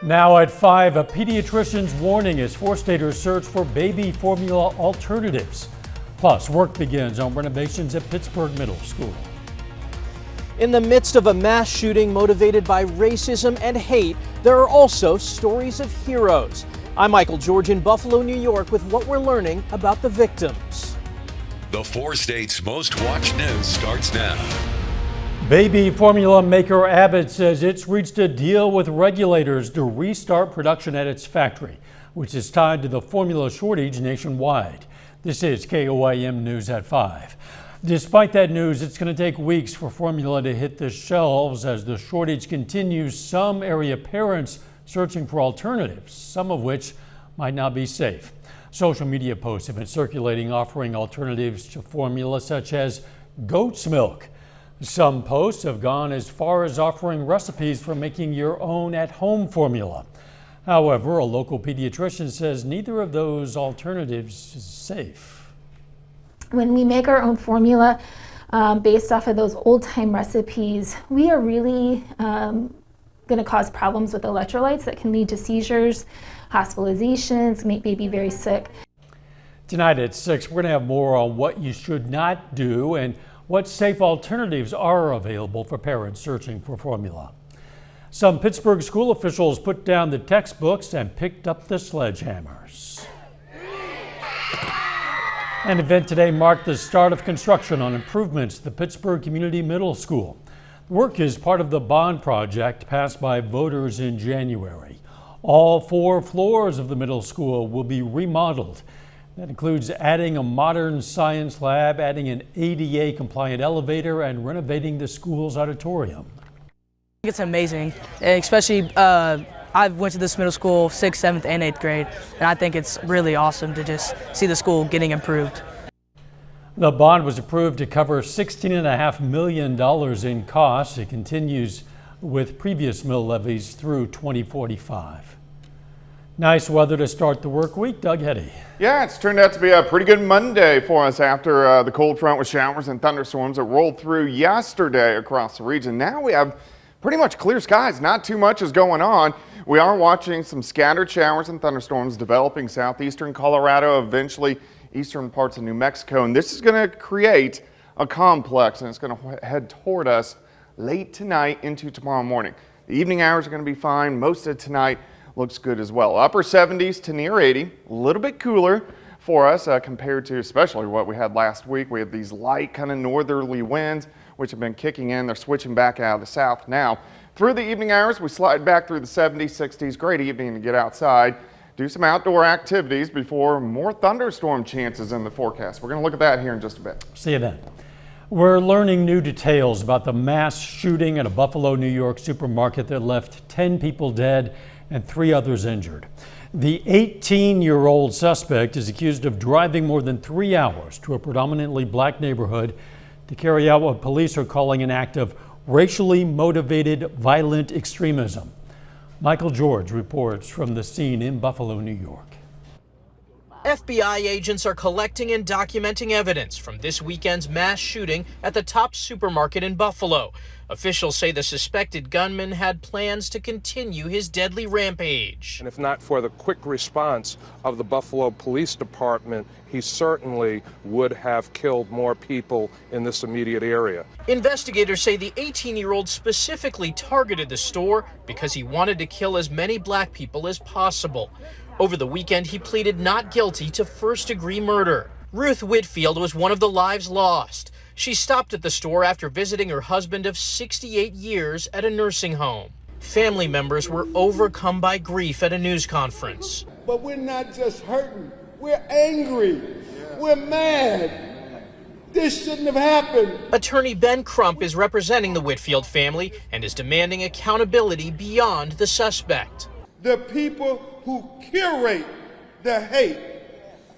Now at 5, a pediatrician's warning as 4-staters search for baby formula alternatives. Plus, work begins on renovations at Pittsburgh Middle School. In the midst of a mass shooting motivated by racism and hate, there are also stories of heroes. I'm Michael George in Buffalo, New York, with what we're learning about the victims. The 4 states' most watched news starts now. Baby formula maker Abbott says it's reached a deal with regulators to restart production at its factory, which is tied to the formula shortage nationwide. This is KOAM News at 5. Despite that news, it's going to take weeks for formula to hit the shelves as the shortage continues. Some area parents searching for alternatives, some of which might not be safe. Social media posts have been circulating offering alternatives to formula such as goat's milk. Some posts have gone as far as offering recipes for making your own at-home formula. However, a local pediatrician says neither of those alternatives is safe. When we make our own formula based off of those old-time recipes, we are really going to cause problems with electrolytes that can lead to seizures, hospitalizations, make baby very sick. Tonight at 6, we're going to have more on what you should not do and what safe alternatives are available for parents searching for formula. Some Pittsburgh school officials put down the textbooks and picked up the sledgehammers. An event today marked the start of construction on improvements to the Pittsburgh Community Middle School. The work is part of the bond project passed by voters in January. All 4 floors of the middle school will be remodeled. That includes adding a modern science lab, adding an ADA-compliant elevator, and renovating the school's auditorium. It's amazing, especially I went to this middle school 6th, 7th, and 8th grade, and I think it's really awesome to just see the school getting improved. The bond was approved to cover $16.5 million in costs. It continues with previous mill levies through 2045. Nice weather to start the work week. Doug Heddy. Yeah, it's turned out to be a pretty good Monday for us after the cold front with showers and thunderstorms that rolled through yesterday across the region. Now we have pretty much clear skies. Not too much is going on. We are watching some scattered showers and thunderstorms developing southeastern Colorado, eventually eastern parts of New Mexico. And this is going to create a complex, and it's going to head toward us late tonight into tomorrow morning. The evening hours are going to be fine. Most of tonight looks good as well. Upper 70s to near 80, a little bit cooler for us compared to especially what we had last week. We have these light kind of northerly winds which have been kicking in. They're switching back out of the south now. Through the evening hours, we slide back through the 70s, 60s. Great evening to get outside, do some outdoor activities before more thunderstorm chances in the forecast. We're going to look at that here in just a bit. See you then. We're learning new details about the mass shooting at a Buffalo, New York supermarket that left 10 people dead and 3 others injured. The 18-year-old suspect is accused of driving more than 3 hours to a predominantly black neighborhood to carry out what police are calling an act of racially motivated violent extremism. Michael George reports from the scene in Buffalo, New York. FBI agents are collecting and documenting evidence from this weekend's mass shooting at the Tops supermarket in Buffalo. Officials say the suspected gunman had plans to continue his deadly rampage. And if not for the quick response of the Buffalo Police Department, he certainly would have killed more people in this immediate area. Investigators say the 18-year-old specifically targeted the store because he wanted to kill as many black people as possible. Over the weekend, he pleaded not guilty to first-degree murder. Ruth Whitfield was one of the lives lost. She stopped at the store after visiting her husband of 68 years at a nursing home. Family members were overcome by grief at a news conference. But we're not just hurting, we're angry, we're mad. This shouldn't have happened. Attorney Ben Crump is representing the Whitfield family and is demanding accountability beyond the suspect. The people who curate the hate,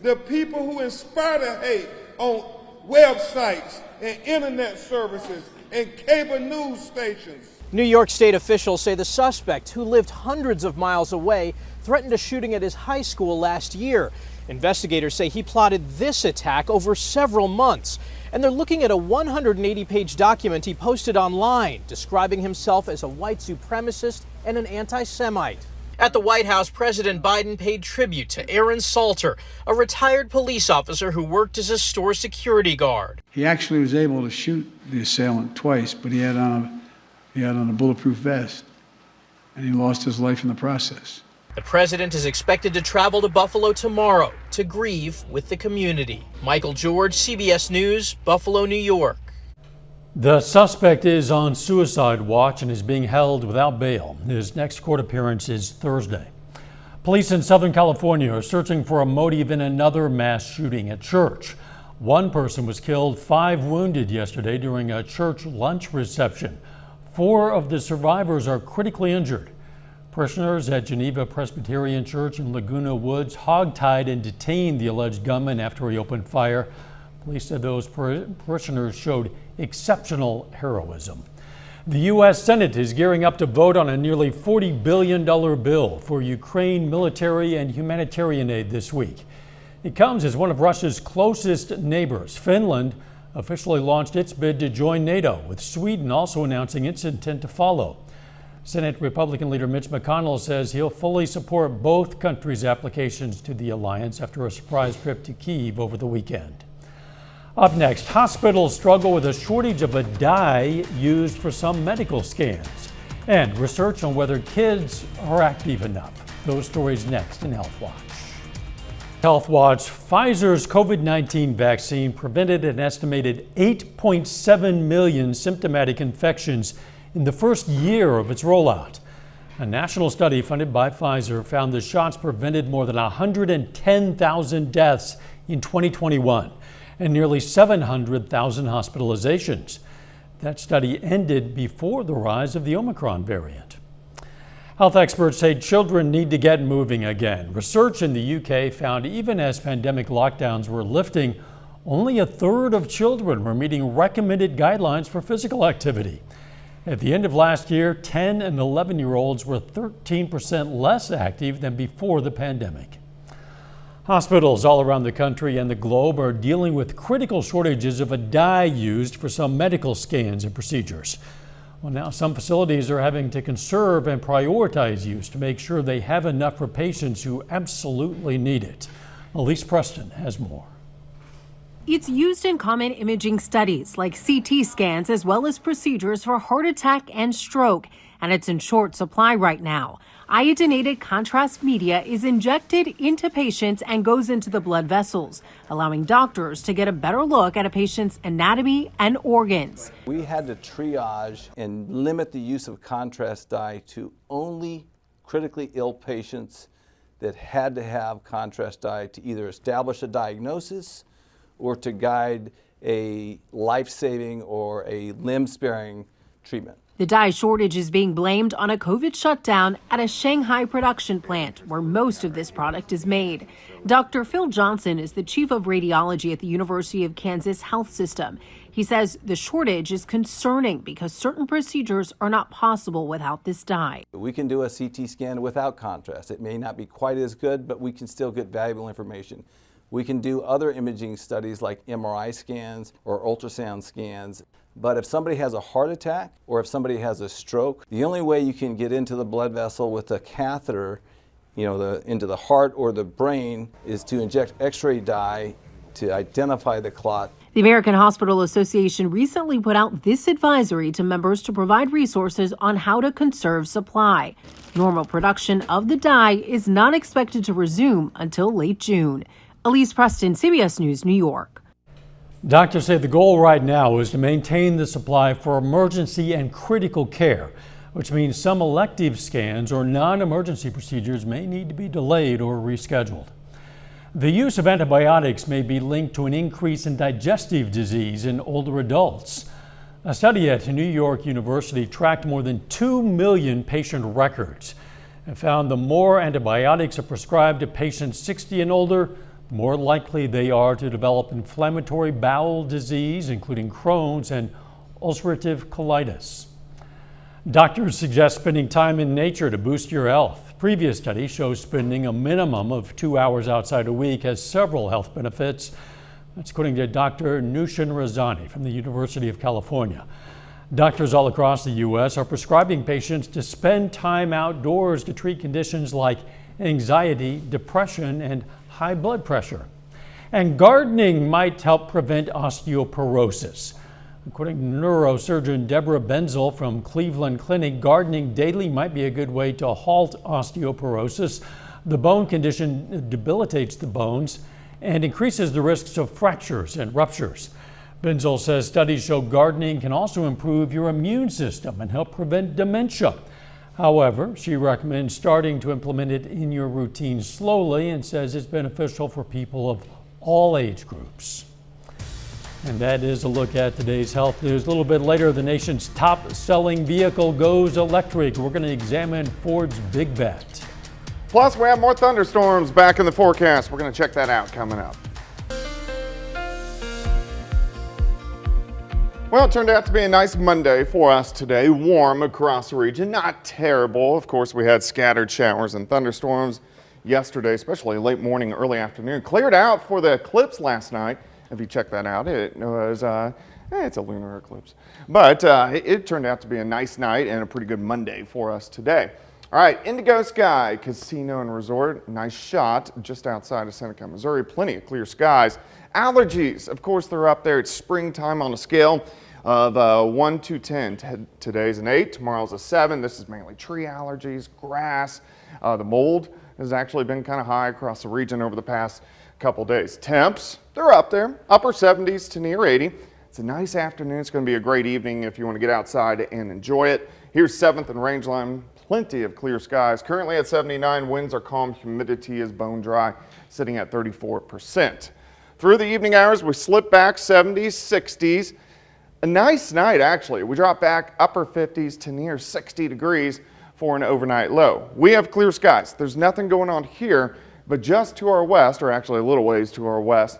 the people who inspire the hate on websites and internet services and cable news stations. New York State officials say the suspect, who lived hundreds of miles away, threatened a shooting at his high school last year. Investigators say he plotted this attack over several months, and they're looking at a 180-page document he posted online describing himself as a white supremacist and an anti-Semite. At the White House, President Biden paid tribute to Aaron Salter, a retired police officer who worked as a store security guard. He actually was able to shoot the assailant twice, but he had on a bulletproof vest, and he lost his life in the process. The president is expected to travel to Buffalo tomorrow to grieve with the community. Michael George, CBS News, Buffalo, New York. The suspect is on suicide watch and is being held without bail. His next court appearance is Thursday. Police in Southern California are searching for a motive in another mass shooting at church. One person was killed, 5 wounded yesterday during a church lunch reception. 4 of the survivors are critically injured. Parishioners at Geneva Presbyterian Church in Laguna Woods hogtied and detained the alleged gunman after he opened fire. Police said those parishioners showed exceptional heroism. The U.S. Senate is gearing up to vote on a nearly $40 billion bill for Ukraine military and humanitarian aid this week. It comes as one of Russia's closest neighbors, Finland, officially launched its bid to join NATO, with Sweden also announcing its intent to follow. Senate Republican leader Mitch McConnell says he'll fully support both countries' applications to the alliance after a surprise trip to Kyiv over the weekend. Up next, hospitals struggle with a shortage of a dye used for some medical scans, and research on whether kids are active enough. Those stories next in Health Watch. Health Watch, Pfizer's COVID-19 vaccine prevented an estimated 8.7 million symptomatic infections in the first year of its rollout. A national study funded by Pfizer found the shots prevented more than 110,000 deaths in 2021 and nearly 700,000 hospitalizations. That study ended before the rise of the Omicron variant. Health experts say children need to get moving again. Research in the UK found even as pandemic lockdowns were lifting, only a third of children were meeting recommended guidelines for physical activity. At the end of last year, 10 and 11-year-olds were 13% less active than before the pandemic. Hospitals all around the country and the globe are dealing with critical shortages of a dye used for some medical scans and procedures. Well, now some facilities are having to conserve and prioritize use to make sure they have enough for patients who absolutely need it. Elise Preston has more. It's used in common imaging studies like CT scans as well as procedures for heart attack and stroke, and it's in short supply right now. Iodinated contrast media is injected into patients and goes into the blood vessels, allowing doctors to get a better look at a patient's anatomy and organs. We had to triage and limit the use of contrast dye to only critically ill patients that had to have contrast dye to either establish a diagnosis or to guide a life-saving or a limb-sparing treatment. The dye shortage is being blamed on a COVID shutdown at a Shanghai production plant where most of this product is made. Dr. Phil Johnson is the chief of radiology at the University of Kansas Health System. He says the shortage is concerning because certain procedures are not possible without this dye. We can do a CT scan without contrast. It may not be quite as good, but we can still get valuable information. We can do other imaging studies like MRI scans or ultrasound scans. But if somebody has a heart attack or if somebody has a stroke, the only way you can get into the blood vessel with a catheter, into the heart or the brain, is to inject X-ray dye to identify the clot. The American Hospital Association recently put out this advisory to members to provide resources on how to conserve supply. Normal production of the dye is not expected to resume until late June. Elise Preston, CBS News, New York. Doctors say the goal right now is to maintain the supply for emergency and critical care, which means some elective scans or non-emergency procedures may need to be delayed or rescheduled. The use of antibiotics may be linked to an increase in digestive disease in older adults. A study at New York University tracked more than 2 million patient records and found the more antibiotics are prescribed to patients 60 and older, the more likely they are to develop inflammatory bowel disease, including Crohn's and ulcerative colitis. Doctors suggest spending time in nature to boost your health. Previous studies show spending a minimum of 2 hours outside a week has several health benefits. That's according to Dr. Nushin Razani from the University of California. Doctors all across the U.S. are prescribing patients to spend time outdoors to treat conditions like anxiety, depression, and high blood pressure. And gardening might help prevent osteoporosis. According to neurosurgeon Deborah Benzel from Cleveland Clinic, gardening daily might be a good way to halt osteoporosis. The bone condition debilitates the bones and increases the risks of fractures and ruptures. Benzel says studies show gardening can also improve your immune system and help prevent dementia. However, she recommends starting to implement it in your routine slowly and says it's beneficial for people of all age groups. And that is a look at today's health news. A little bit later, the nation's top-selling vehicle goes electric. We're going to examine Ford's big bet. Plus, we have more thunderstorms back in the forecast. We're going to check that out coming up. Well, it turned out to be a nice Monday for us today. Warm across the region, not terrible. Of course, we had scattered showers and thunderstorms yesterday, especially late morning, early afternoon. Cleared out for the eclipse last night. If you check that out, it was, it's a lunar eclipse. But it turned out to be a nice night and a pretty good Monday for us today. All right, Indigo Sky Casino and Resort, nice shot just outside of Seneca, Missouri. Plenty of clear skies. Allergies, of course, they're up there. It's springtime on a scale of 1 to 10. Today's an 8, tomorrow's a 7. This is mainly tree allergies, grass. The mold has actually been kind of high across the region over the past couple days. Temps, they're up there, upper 70s to near 80. It's a nice afternoon. It's going to be a great evening if you want to get outside and enjoy it. Here's 7th and Rangeline. Plenty of clear skies. Currently at 79, winds are calm, humidity is bone dry, sitting at 34%. Through the evening hours, we slip back 70s, 60s. A nice night, actually. We drop back upper 50s to near 60 degrees for an overnight low. We have clear skies. There's nothing going on here, but just to our west, or actually a little ways to our west,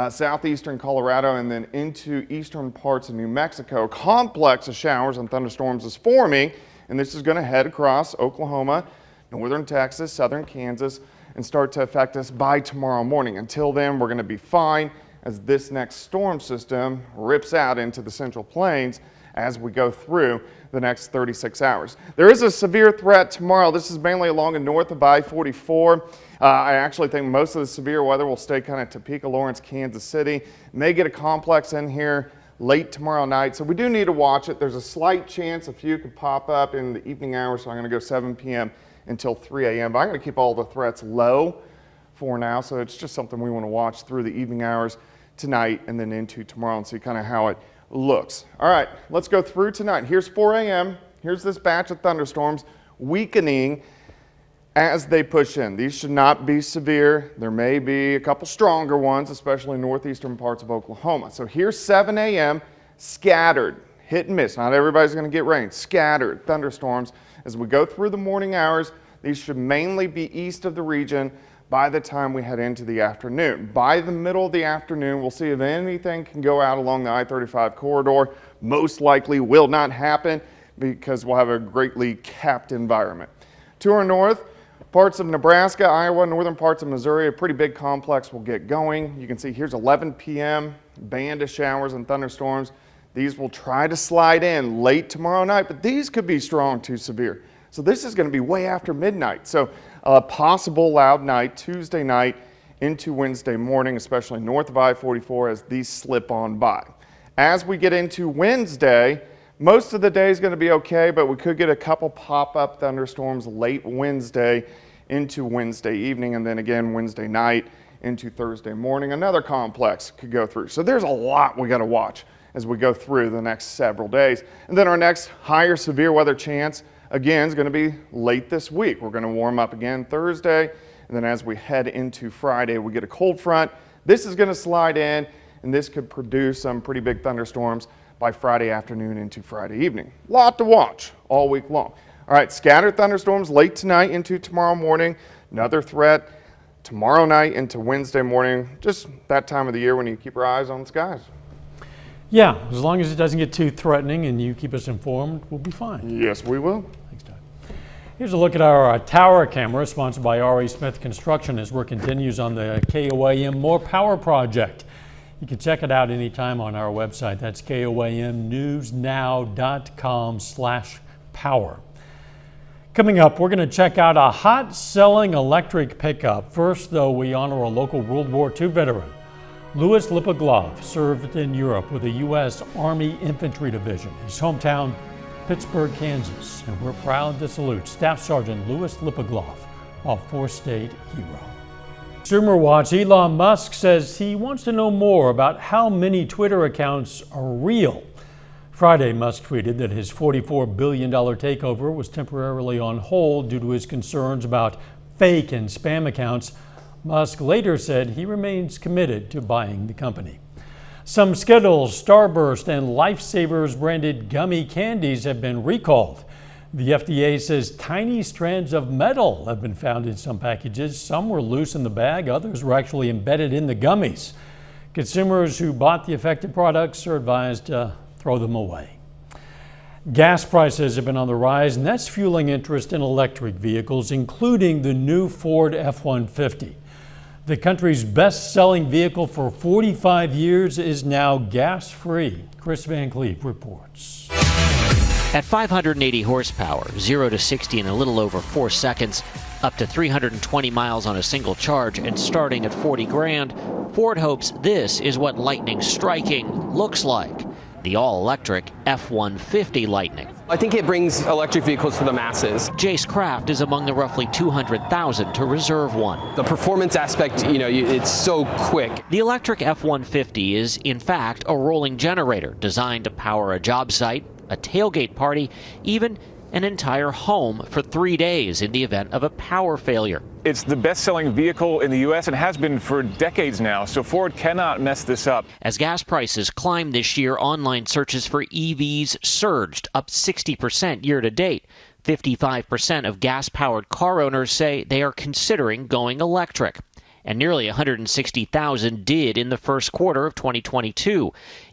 southeastern Colorado and then into eastern parts of New Mexico, a complex of showers and thunderstorms is forming, and this is going to head across Oklahoma, northern Texas, southern Kansas, and start to affect us by tomorrow morning. Until then, we're going to be fine as this next storm system rips out into the Central Plains as we go through the next 36 hours. There is a severe threat tomorrow. This is mainly along and north of I-44. I actually think most of the severe weather will stay kind of Topeka, Lawrence, Kansas City. May get a complex in here late tomorrow night, so we do need to watch it. There's a slight chance a few could pop up in the evening hours, so I'm going to go 7 p.m. until 3 a.m. But I'm going to keep all the threats low for now, so it's just something we want to watch through the evening hours tonight and then into tomorrow and see kind of how it looks. All right, let's go through tonight. Here's 4 a.m. Here's this batch of thunderstorms weakening as they push in. These should not be severe. There may be a couple stronger ones, especially northeastern parts of Oklahoma. So here's 7 a.m. scattered, hit and miss. Not everybody's going to get rain. Scattered thunderstorms. As we go through the morning hours, these should mainly be east of the region by the time we head into the afternoon. By the middle of the afternoon, we'll see if anything can go out along the I-35 corridor. Most likely will not happen because we'll have a greatly capped environment. To our north, parts of Nebraska, Iowa, northern parts of Missouri, a pretty big complex will get going. You can see here's 11 p.m., band of showers and thunderstorms. These will try to slide in late tomorrow night, but these could be strong to severe. So this is going to be way after midnight. So a possible loud night Tuesday night into Wednesday morning, especially north of I-44 as these slip on by. As we get into Wednesday, most of the day is going to be okay, but we could get a couple pop-up thunderstorms late Wednesday into Wednesday evening, and then again Wednesday night into Thursday morning. Another complex could go through. So there's a lot we got to watch as we go through the next several days. And then our next higher severe weather chance, again, is going to be late this week. We're going to warm up again Thursday, and then as we head into Friday, we get a cold front. This is going to slide in, and this could produce some pretty big thunderstorms by Friday afternoon into Friday evening. A lot to watch all week long. All right, scattered thunderstorms late tonight into tomorrow morning. Another threat tomorrow night into Wednesday morning. Just that time of the year when you keep your eyes on the skies. Yeah, as long as it doesn't get too threatening and you keep us informed, we'll be fine. Yes, we will. Thanks, Doug. Here's a look at our tower camera sponsored by R.E. Smith Construction as work continues on the KOAM More Power project. You can check it out anytime on our website. That's KOAMnewsnow.com/power. Coming up, we're going to check out a hot-selling electric pickup. First, though, we honor a local World War II veteran. Louis Lipiglov served in Europe with the U.S. Army Infantry Division. His hometown, Pittsburgh, Kansas. And we're proud to salute Staff Sergeant Louis Lipiglov, a four-state hero. Consumer Watch, Elon Musk says he wants to know more about how many Twitter accounts are real. Friday, Musk tweeted that his $44 billion takeover was temporarily on hold due to his concerns about fake and spam accounts. Musk later said he remains committed to buying the company. Some Skittles, Starburst, and Lifesavers branded gummy candies have been recalled. The FDA says tiny strands of metal have been found in some packages. Some were loose in the bag, others were actually embedded in the gummies. Consumers who bought the affected products are advised to throw them away. Gas prices have been on the rise, and that's fueling interest in electric vehicles, including the new Ford F-150. The country's best-selling vehicle for 45 years is now gas-free. Chris Van Cleave reports. At 580 horsepower, 0 to 60 in a little over 4 seconds, up to 320 miles on a single charge, and starting at 40 grand, Ford hopes this is what Lightning Striking looks like. The all-electric F-150 Lightning. I think it brings electric vehicles to the masses. Jace Kraft is among the roughly 200,000 to reserve one. The performance aspect, it's so quick. The electric F-150 is, in fact, a rolling generator designed to power a job site, a tailgate party, even an entire home for 3 days in the event of a power failure. It's the best-selling vehicle in the U.S. and has been for decades now, so Ford cannot mess this up. As gas prices climbed this year, online searches for EVs surged, up 60% year to date. 55% of gas-powered car owners say they are considering going electric, and nearly 160,000 did in the first quarter of 2022.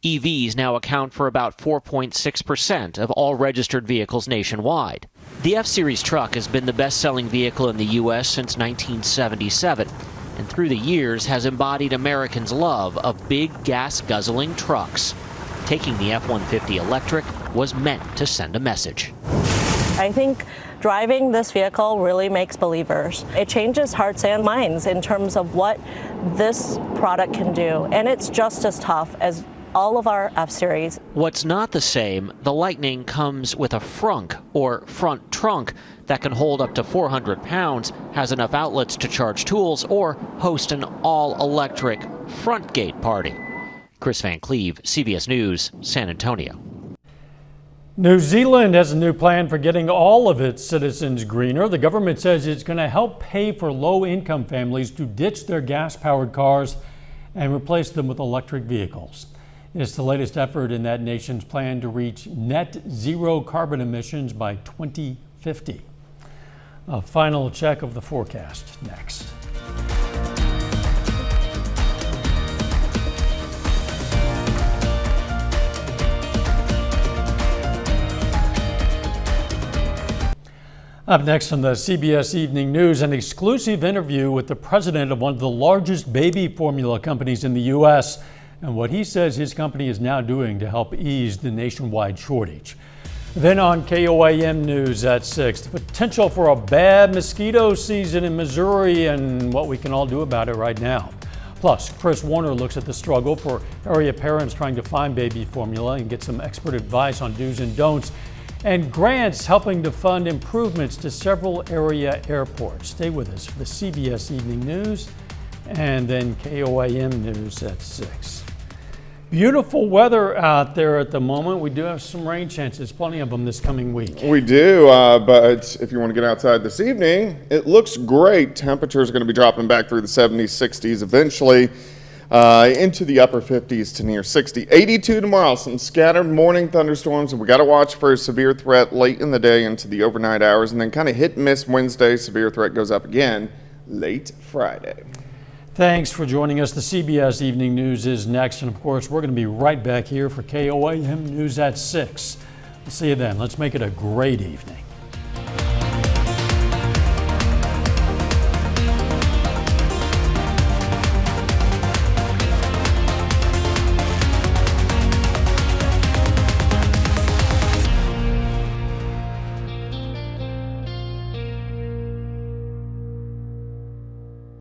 EVs now account for about 4.6% of all registered vehicles nationwide. The F-Series truck has been the best-selling vehicle in the U.S. since 1977, and through the years has embodied Americans' love of big gas-guzzling trucks. Taking the F-150 electric was meant to send a message. I think driving this vehicle really makes believers. It changes hearts and minds in terms of what this product can do, and it's just as tough as all of our F-Series. What's not the same, the Lightning comes with a frunk, or front trunk, that can hold up to 400 pounds, has enough outlets to charge tools, or host an all-electric front gate party. Chris Van Cleave, CBS News, San Antonio. New Zealand has a new plan for getting all of its citizens greener. The government says it's going to help pay for low-income families to ditch their gas-powered cars and replace them with electric vehicles. It's the latest effort in that nation's plan to reach net zero carbon emissions by 2050. A final check of the forecast next. Up next on the CBS Evening News, an exclusive interview with the president of one of the largest baby formula companies in the U.S. and what he says his company is now doing to help ease the nationwide shortage. Then on KOAM News at 6, the potential for a bad mosquito season in Missouri and what we can all do about it right now. Plus, Chris Warner looks at the struggle for area parents trying to find baby formula and get some expert advice on do's and don'ts, and grants helping to fund improvements to several area airports. Stay with us for the CBS Evening News and then KOAM News at 6. Beautiful weather out there at the moment. We do have some rain chances, plenty of them this coming week. We do, but if you want to get outside this evening, it looks great. Temperatures are going to be dropping back through the 70s, 60s eventually, into the upper 50s to near 60. 82 tomorrow, some scattered morning thunderstorms, and we got to watch for a severe threat late in the day into the overnight hours, and then kind of hit and miss Wednesday. Severe threat goes up again late Friday. Thanks for joining us. The CBS Evening News is next, and of course, we're going to be right back here for KOAM News at 6. We'll see you then. Let's make it a great evening.